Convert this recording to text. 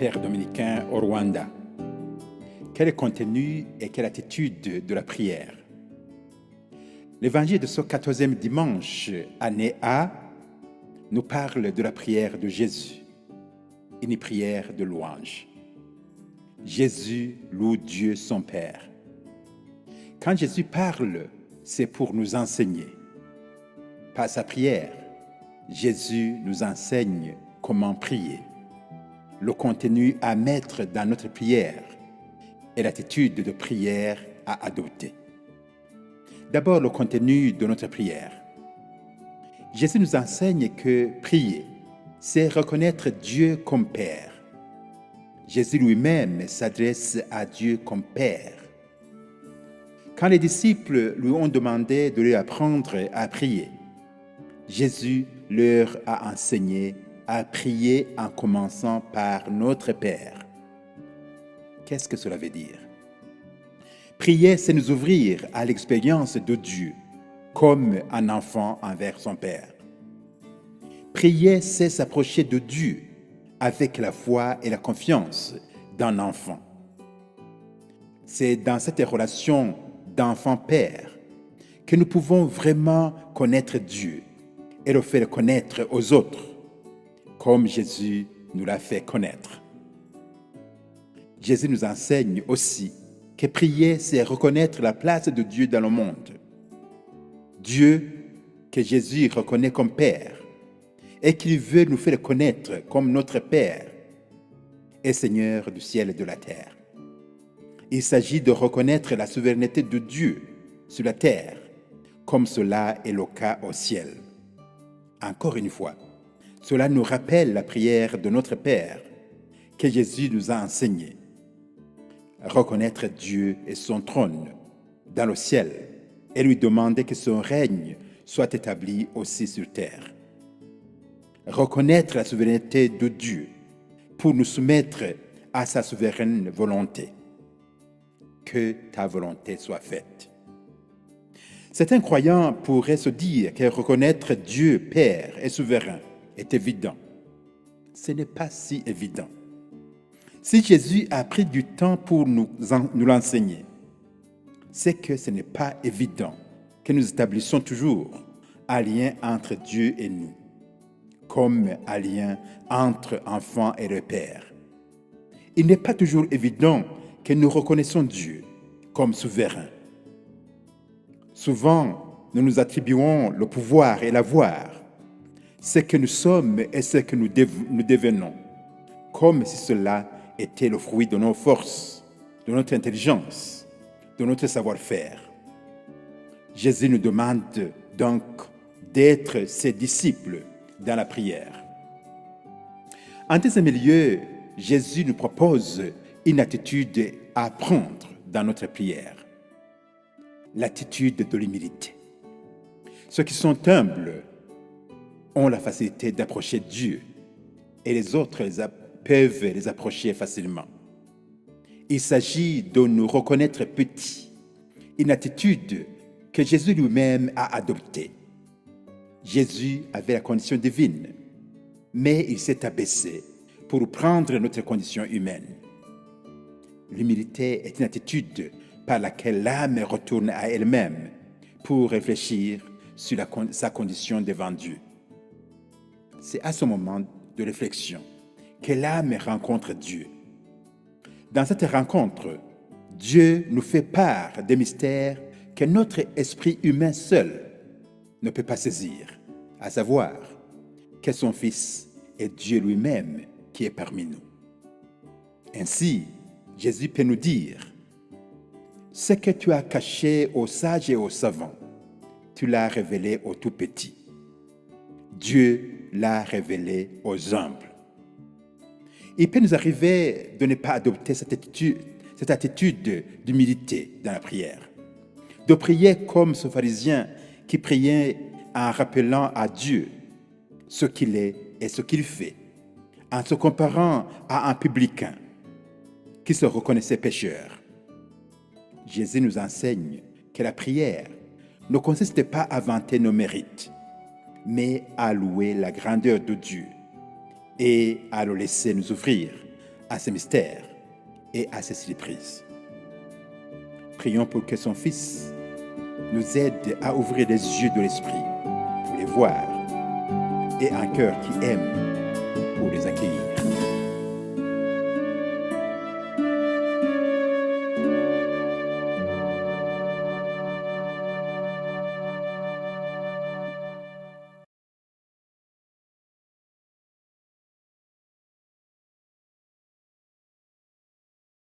père dominicain au Rwanda. Quel est le contenu et quelle attitude de la prière? L'évangile de ce 14e dimanche, année A, nous parle de la prière de Jésus, une prière de louange. Jésus loue Dieu son Père. Quand Jésus parle, c'est pour nous enseigner. Par sa prière, Jésus nous enseigne comment prier, le contenu à mettre dans notre prière et l'attitude de prière à adopter. D'abord, le contenu de notre prière. Jésus nous enseigne que prier, c'est reconnaître Dieu comme Père. Jésus lui-même s'adresse à Dieu comme Père. Quand les disciples lui ont demandé de lui apprendre à prier, Jésus leur a enseigné à prier en commençant par notre Père. Qu'est-ce que cela veut dire? Prier, c'est nous ouvrir à l'expérience de Dieu, comme un enfant envers son Père. Prier, c'est s'approcher de Dieu avec la foi et la confiance d'un enfant. C'est dans cette relation d'enfant-père que nous pouvons vraiment connaître Dieu et le faire connaître aux autres, comme Jésus nous l'a fait connaître. Jésus nous enseigne aussi que prier, c'est reconnaître la place de Dieu dans le monde. Dieu que Jésus reconnaît comme Père et qu'il veut nous faire connaître comme notre Père et Seigneur du ciel et de la terre. Il s'agit de reconnaître la souveraineté de Dieu sur la terre, comme cela est le cas au ciel. Encore une fois, cela nous rappelle la prière de notre Père que Jésus nous a enseignée. Reconnaître Dieu et son trône dans le ciel et lui demander que son règne soit établi aussi sur terre. Reconnaître la souveraineté de Dieu pour nous soumettre à sa souveraine volonté. Que ta volonté soit faite. Certains croyants pourraient se dire que reconnaître Dieu Père et souverain est évident. Ce n'est pas si évident. Si Jésus a pris du temps pour nous l'enseigner, c'est que ce n'est pas évident que nous établissons toujours un lien entre Dieu et nous, comme un lien entre enfant et le Père. Il n'est pas toujours évident que nous reconnaissons Dieu comme souverain. Souvent, nous nous attribuons le pouvoir et l'avoir, ce que nous sommes et ce que nous devenons, comme si cela était le fruit de nos forces, de notre intelligence, de notre savoir-faire. Jésus nous demande donc d'être ses disciples dans la prière. En deuxième lieu, Jésus nous propose une attitude à prendre dans notre prière. L'attitude de l'humilité. Ceux qui sont humbles ont la facilité d'approcher Dieu et les autres peuvent les approcher facilement. Il s'agit de nous reconnaître petits, une attitude que Jésus lui-même a adoptée. Jésus avait la condition divine, mais il s'est abaissé pour prendre notre condition humaine. L'humilité est une attitude par laquelle l'âme retourne à elle-même pour réfléchir sur sa condition devant Dieu. C'est à ce moment de réflexion que l'âme rencontre Dieu. Dans cette rencontre, Dieu nous fait part des mystères que notre esprit humain seul ne peut pas saisir, à savoir que son Fils est Dieu lui-même qui est parmi nous. Ainsi, Jésus peut nous dire: ce que tu as caché aux sages et aux savants, tu l'as révélé aux tout petits. Dieu l'a révélé aux humbles. Il peut nous arriver de ne pas adopter cette attitude d'humilité dans la prière, de prier comme ce pharisien qui priait en rappelant à Dieu ce qu'il est et ce qu'il fait, en se comparant à un publicain qui se reconnaissait pécheur. Jésus nous enseigne que la prière ne consiste pas à vanter nos mérites, mais à louer la grandeur de Dieu et à le laisser nous ouvrir à ces mystères et à ces surprises. Prions pour que son Fils nous aide à ouvrir les yeux de l'esprit pour les voir et un cœur qui aime